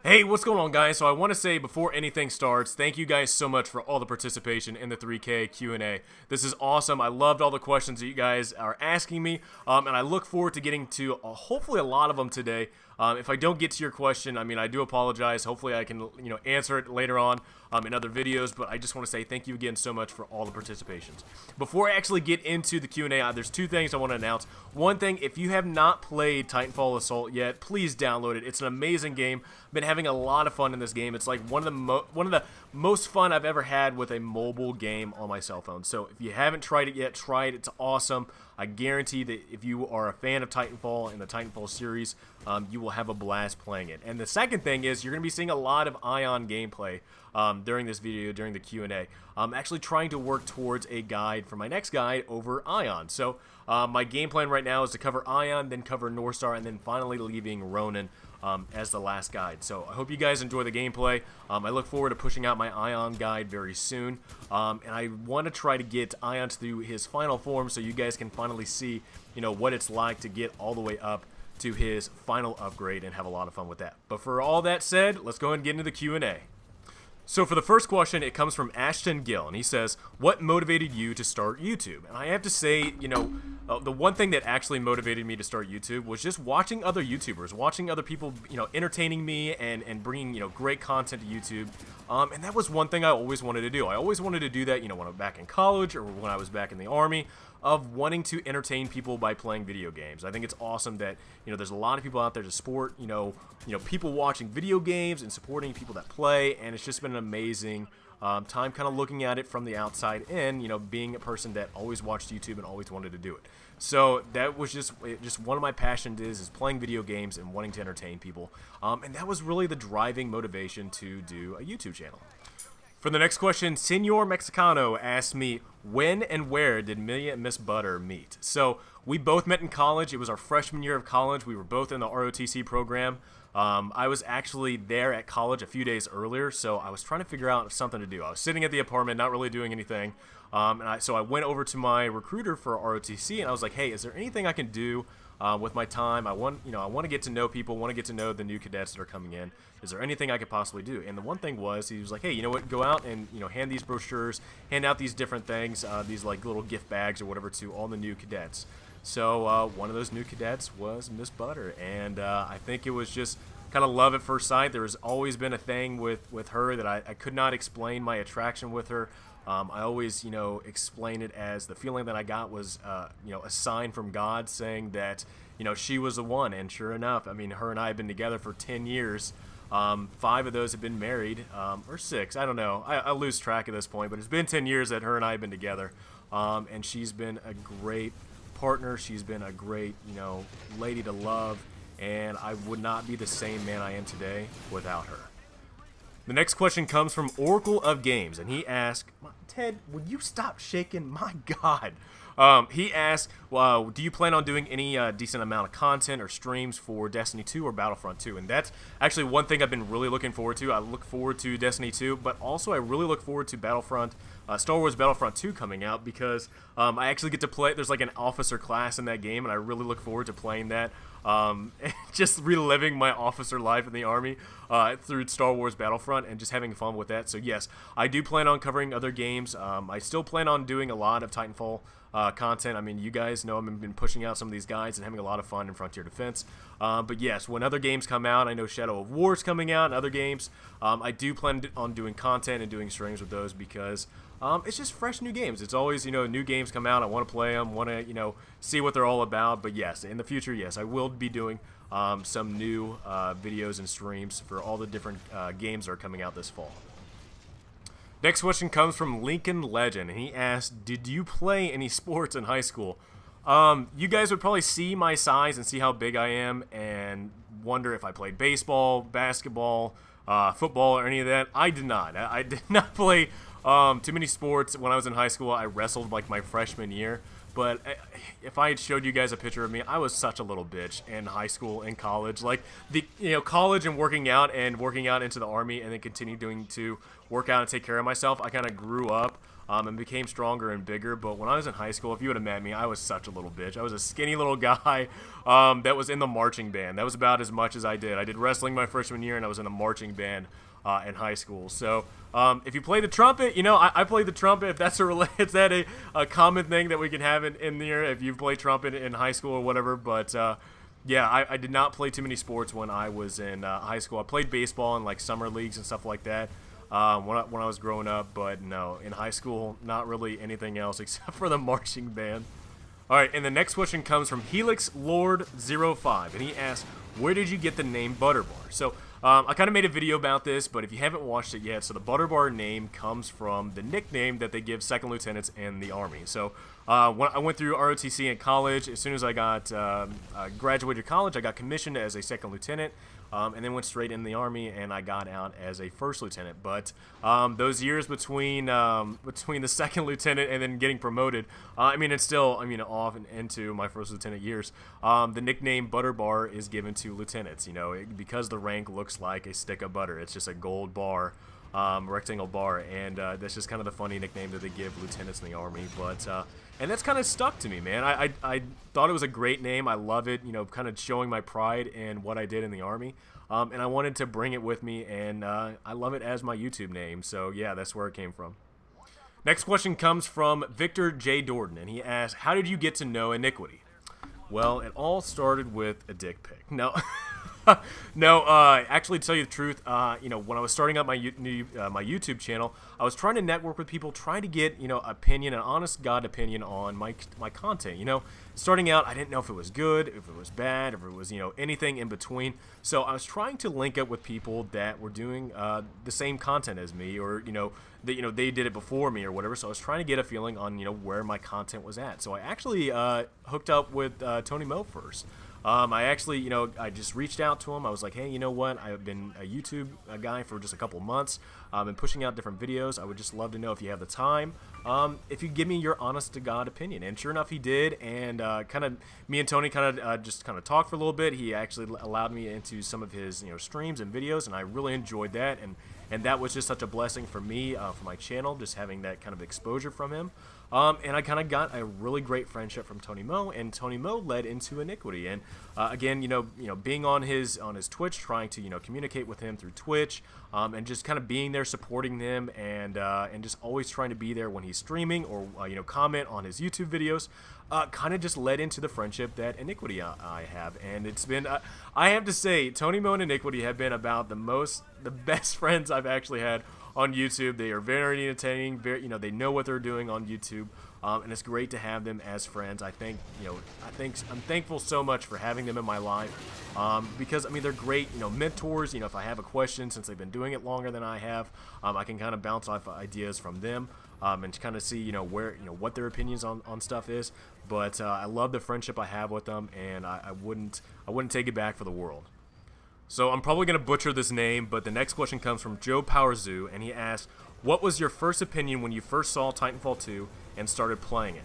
Hey, what's going on, guys? So I want to say before anything starts, thank you guys so much for all the participation in the 3K Q&A. This is awesome. I loved all the questions that you guys are asking me, and I look forward to getting to hopefully a lot of them today. If I don't get to your question, I mean, I do apologize. Hopefully I can, answer it later on in other videos, but I just want to say thank you again so much for all the participations. Before I actually get into the Q&A, there's two things I want to announce. One thing, if you have not played Titanfall Assault yet, please download it. It's an amazing game. I've been having a lot of fun in this game. It's like one of the most fun I've ever had with a mobile game on my cell phone. So if you haven't tried it yet, try it. It's awesome. I guarantee that if you are a fan of Titanfall and the Titanfall series, you will have a blast playing it. And the second thing is you're going to be seeing a lot of Ion gameplay during this video, during the Q&A. I'm actually trying to work towards a guide for my next guide over Ion. So my game plan right now is to cover Ion, then cover North Star, and then finally leaving Ronin as the last guide. So I hope you guys enjoy the gameplay. I look forward to pushing out my Ion guide very soon. And I want to try to get Ion to his final form so you guys can finally see, what it's like to get all the way up to his final upgrade and have a lot of fun with that. But for all that said, let's go ahead and get into the Q&A. So for the first question, it comes from Ashton Gill, and he says, what motivated you to start YouTube? And I have to say, the one thing that actually motivated me to start YouTube was just watching other YouTubers, watching other people, entertaining me and bringing, great content to YouTube. And that was one thing I always wanted to do. I always wanted to do that, when I was back in college or when I was back in the Army, of wanting to entertain people by playing video games. I think it's awesome that, there's a lot of people out there to support, people watching video games and supporting people that play, and it's just been an amazing time kind of looking at it from the outside in, being a person that always watched YouTube and always wanted to do it. So that was just one of my passions is playing video games and wanting to entertain people. And that was really the driving motivation to do a YouTube channel. For the next question, Senor Mexicano asked me, when and where did me and Miss Butter meet? So we both met in college. It was our freshman year of college. We were both in the ROTC program. I was actually there at college a few days earlier, so I was trying to figure out something to do. I was sitting at the apartment, not really doing anything, so I went over to my recruiter for ROTC, and I was like, hey, is there anything I can do with my time? I want to get to know people, want to get to know the new cadets that are coming in. Is there anything I could possibly do? And the one thing was, he was like, hey, you know what, go out and, hand these brochures, hand out these different things, these like little gift bags or whatever to all the new cadets. So one of those new cadets was Miss Butter, and I think it was just kind of love at first sight. There has always been a thing with her that I could not explain my attraction with her. I always, explain it as the feeling that I got was, a sign from God saying that, she was the one. And sure enough, I mean, her and I have been together for 10 years. 5 of those have been married, or 6. I don't know. I lose track at this point, but it's been 10 years that her and I have been together. And she's been a great partner. She's been a great, lady to love. And I would not be the same man I am today without her. The next question comes from Oracle of Games, and he asked, Ted, would you stop shaking? My God. He asked, do you plan on doing any decent amount of content or streams for Destiny 2 or Battlefront 2? And that's actually one thing I've been really looking forward to. I look forward to Destiny 2, but also I really look forward to Star Wars Battlefront 2 coming out, because I actually get to play. There's like an officer class in that game, and I really look forward to playing that. Just reliving my officer life in the Army through Star Wars Battlefront and just having fun with that. So yes, I do plan on covering other games. I still plan on doing a lot of Titanfall content. I mean, you guys know I've been pushing out some of these guides and having a lot of fun in Frontier Defense. But yes, when other games come out, I know Shadow of War is coming out and other games, I do plan on doing content and doing streams with those, because it's just fresh new games. It's always, new games come out. I want to play them, want to, see what they're all about. But yes, in the future, yes, I will be doing some new videos and streams for all the different games that are coming out this fall. Next question comes from Lincoln Legend, and he asked, did you play any sports in high school? You guys would probably see my size and see how big I am and wonder if I played baseball, basketball, football, or any of that. I did not. I did not play too many sports when I was in high school. I wrestled like my freshman year. But if I had showed you guys a picture of me, I was such a little bitch in high school and college. Like college and working out into the Army, and then continuing to work out and take care of myself. I kind of grew up and became stronger and bigger. But when I was in high school, if you would have met me, I was such a little bitch. I was a skinny little guy that was in the marching band. That was about as much as I did. I did wrestling my freshman year, and I was in a marching band in high school. So if you play the trumpet, you know, I play the trumpet. If that's is that a common thing that we can have in there if you play trumpet in high school or whatever. But yeah, I did not play too many sports when I was in high school. I played baseball in like summer leagues and stuff like that when I was growing up. But no, in high school, not really anything else except for the marching band. All right, and the next question comes from Helix Lord 05, and he asks, where did you get the name Butterbar? So I kind of made a video about this, but if you haven't watched it yet, so the Butterbar name comes from the nickname that they give second lieutenants in the Army. So when I went through ROTC in college, as soon as I got graduated college, I got commissioned as a second lieutenant, and then went straight in the Army, and I got out as a first lieutenant. But those years between the second lieutenant and then getting promoted, I mean, it's still, I mean, off and into my first lieutenant years. The nickname Butterbar is given to lieutenants, you know, because the rank looks like a stick of butter. It's just a gold bar, rectangle bar, and that's just kind of the funny nickname that they give lieutenants in the Army. But and that's kind of stuck to me, man. I thought it was a great name. I love it, you know, kind of showing my pride in what I did in the Army. And I wanted to bring it with me, and I love it as my YouTube name. So yeah, that's where it came from. Next question comes from Victor J. Dorton, and he asks, how did you get to know Iniquity? Well, it all started with a dick pic. No. No, actually, to tell you the truth, you know, when I was starting up my my YouTube channel, I was trying to network with people, trying to get, you know, opinion, an honest God opinion on my content. You know, starting out, I didn't know if it was good, if it was bad, if it was, you know, anything in between. So I was trying to link up with people that were doing the same content as me, or you know, they did it before me or whatever. So I was trying to get a feeling on, you know, where my content was at. So I actually hooked up with Tony Mo first. I actually, you know, I just reached out to him. I was like, hey, you know what? I've been a YouTube guy for just a couple months. I've been pushing out different videos. I would just love to know if you have the time, if you give me your honest to God opinion. And sure enough, he did. And kind of me and Tony kind of just talked for a little bit. He actually allowed me into some of his, you know, streams and videos, and I really enjoyed that. And that was just such a blessing for me, for my channel, just having that kind of exposure from him. And I kind of got a really great friendship from Tony Mo, and Tony Mo led into Iniquity. And again, you know, being on his Twitch, trying to, you know, communicate with him through Twitch, and just kind of being there, supporting him, and just always trying to be there when he's streaming, or you know, comment on his YouTube videos. Kind of just led into the friendship that Iniquity I have, and it's been, I have to say, Tony Mo and Iniquity have been about the best friends I've actually had on YouTube. They are very entertaining, you know, they know what they're doing on YouTube, and it's great to have them as friends. I think, you know, I'm thankful so much for having them in my life, because I mean, they're great, you know, mentors. You know, if I have a question, since they've been doing it longer than I have, I can kind of bounce off ideas from them, and kind of see, you know, where, you know, what their opinions on stuff is. But I love the friendship I have with them, and I wouldn't take it back for the world. So I'm probably going to butcher this name, but the next question comes from Joe Powerzoo, and he asks, what was your first opinion when you first saw Titanfall 2 and started playing it?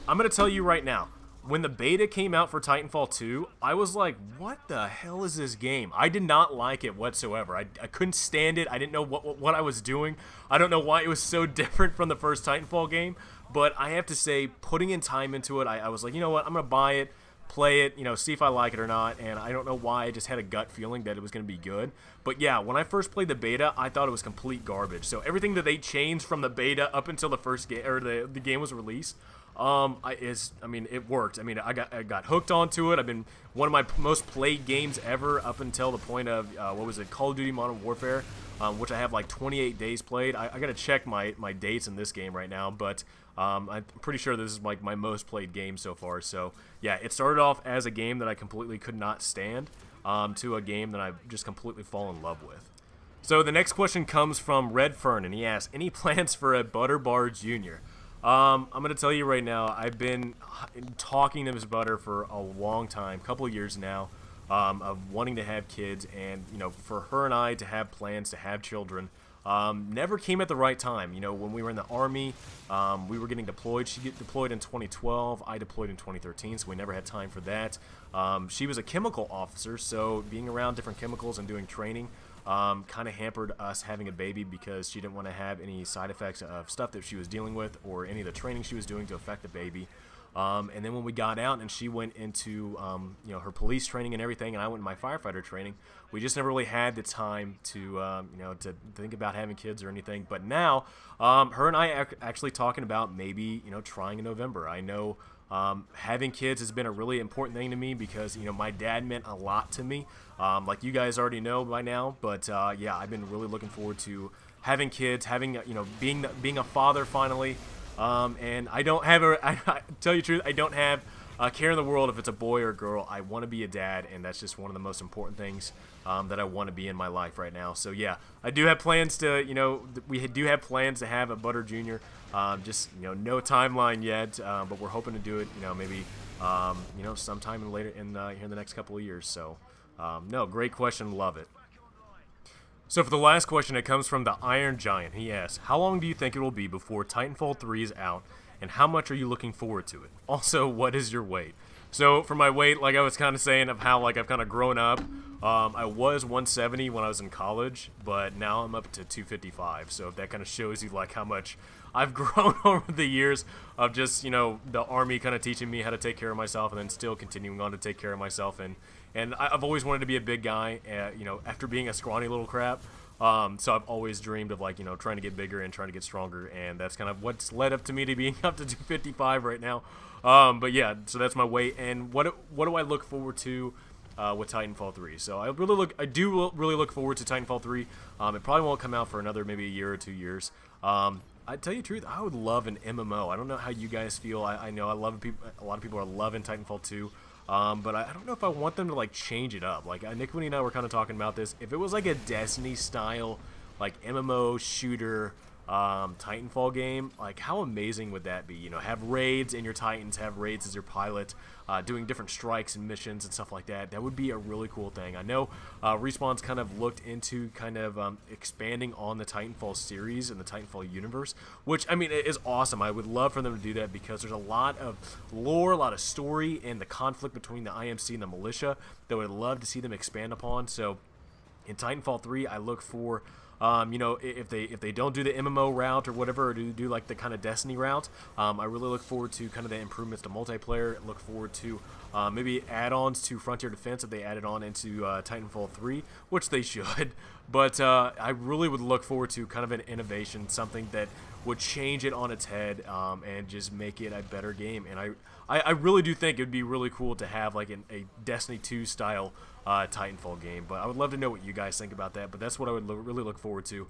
I'm going to tell you right now, when the beta came out for Titanfall 2, I was like, what the hell is this game? I did not like it whatsoever. I couldn't stand it. I didn't know what I was doing. I don't know why it was so different from the first Titanfall game, but I have to say, putting in time into it, I was like, you know what, I'm going to buy it, play it, you know, see if I like it or not. And I don't know why, I just had a gut feeling that it was going to be good. But yeah, when I first played the beta, I thought it was complete garbage. So everything that they changed from the beta up until the first game, or the game was released, I mean, it worked. I mean, I got hooked onto it. I've been one of my most played games ever up until the point of what was it, Call of Duty Modern Warfare, which I have like 28 days played. I gotta check my dates in this game right now, but I'm pretty sure this is like my most played game so far. So yeah, it started off as a game that I completely could not stand, to a game that I've just completely fallen in love with. So the next question comes from Red Fern, and he asks, any plans for a Butterbar Jr.? I'm going to tell you right now, I've been talking to Miss Butter for a long time, couple of years now, of wanting to have kids, and, you know, for her and I to have plans to have children, never came at the right time. You know, when we were in the Army, we were getting deployed. She got deployed in 2012, I deployed in 2013, so we never had time for that. She was a chemical officer, so being around different chemicals and doing training, kind of hampered us having a baby because she didn't want to have any side effects of stuff that she was dealing with or any of the training she was doing to affect the baby. And then when we got out and she went into her police training and everything, and I went in my firefighter training, we just never really had the time to to think about having kids or anything. But now, her and I are actually talking about maybe trying in November. I know having kids has been a really important thing to me because my dad meant a lot to me, like you guys already know by now. But yeah, I've been really looking forward to having kids, having being a father finally. And I don't have I tell you the truth, I don't have a care in the world if it's a boy or a girl. I want to be a dad, and that's just one of the most important things that I want to be in my life right now. So yeah, I do have plans to, we do have plans to have a Butter Junior. Just no timeline yet, but we're hoping to do it, maybe sometime here in the next couple of years. So no, great question, love it. So for the last question, it comes from the Iron Giant. He asks, how long do you think it will be before Titanfall 3 is out, and how much are you looking forward to it? Also, what is your weight? So for my weight, like I was kind of saying of how I've kind of grown up, I was 170 when I was in college, but now I'm up to 255. So if that kind of shows you how much I've grown over the years of just the Army kind of teaching me how to take care of myself, and then still continuing on to take care of myself. And I've always wanted to be a big guy, after being a scrawny little crap. So I've always dreamed of trying to get bigger and trying to get stronger, and that's kind of what's led up to me to being up to 255 right now. But yeah, so that's my weight. And what do I look forward to with Titanfall 3? So I do really look forward to Titanfall 3. It probably won't come out for another maybe a year or 2 years. I tell you the truth, I would love an MMO. I don't know how you guys feel. I know a lot of people are loving Titanfall 2. But I don't know if I want them to change it up. Nick, Winnie and I were kind of talking about this. If it was a Destiny style MMO shooter Titanfall game, how amazing would that be? Have raids in your Titans, have raids as your pilot, doing different strikes and missions and stuff like that. That would be a really cool thing. I know Respawn's kind of looked into expanding on the Titanfall series and the Titanfall universe, which I mean is awesome. I would love for them to do that because there's a lot of lore, a lot of story, and the conflict between the IMC and the militia that I would love to see them expand upon. So in Titanfall 3, I look for if they don't do the MMO route or whatever, or do the kind of Destiny route, I really look forward to kind of the improvements to multiplayer. Look forward to maybe add-ons to Frontier Defense if they added on into Titanfall 3, which they should. But I really would look forward to kind of an innovation, something that would change it on its head and just make it a better game. And I really do think it would be really cool to have a Destiny 2 style Titanfall game, but I would love to know what you guys think about that. But that's what I would really look forward to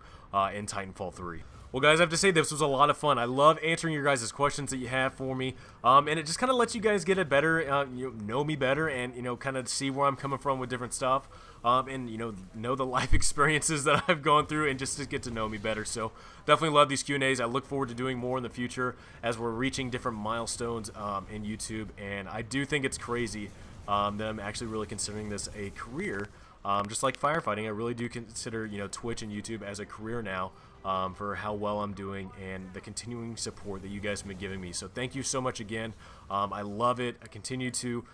in Titanfall 3. Well, guys, I have to say this was a lot of fun. I love answering your guys' questions that you have for me, and it just kind of lets you guys get a better, know me better, and kind of see where I'm coming from with different stuff, and know the life experiences that I've gone through, and just to get to know me better. So definitely love these Q&As. I look forward to doing more in the future as we're reaching different milestones in YouTube, and I do think it's crazy that I'm actually really considering this a career, just like firefighting. I really do consider Twitch and YouTube as a career now, for how well I'm doing and the continuing support that you guys have been giving me. So thank you so much again. I love it. I continue to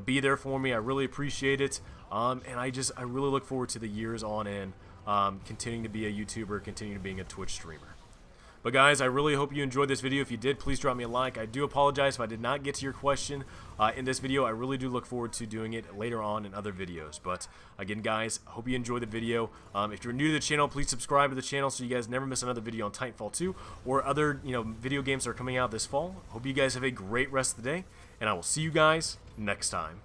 be there for me. I really appreciate it, and I really look forward to the years on in, continuing to be a YouTuber, continuing to being a Twitch streamer. But guys, I really hope you enjoyed this video. If you did, please drop me a like. I do apologize if I did not get to your question in this video. I really do look forward to doing it later on in other videos. But again, guys, I hope you enjoyed the video. If you're new to the channel, please subscribe to the channel so you guys never miss another video on Titanfall 2 or other video games that are coming out this fall. Hope you guys have a great rest of the day, and I will see you guys next time.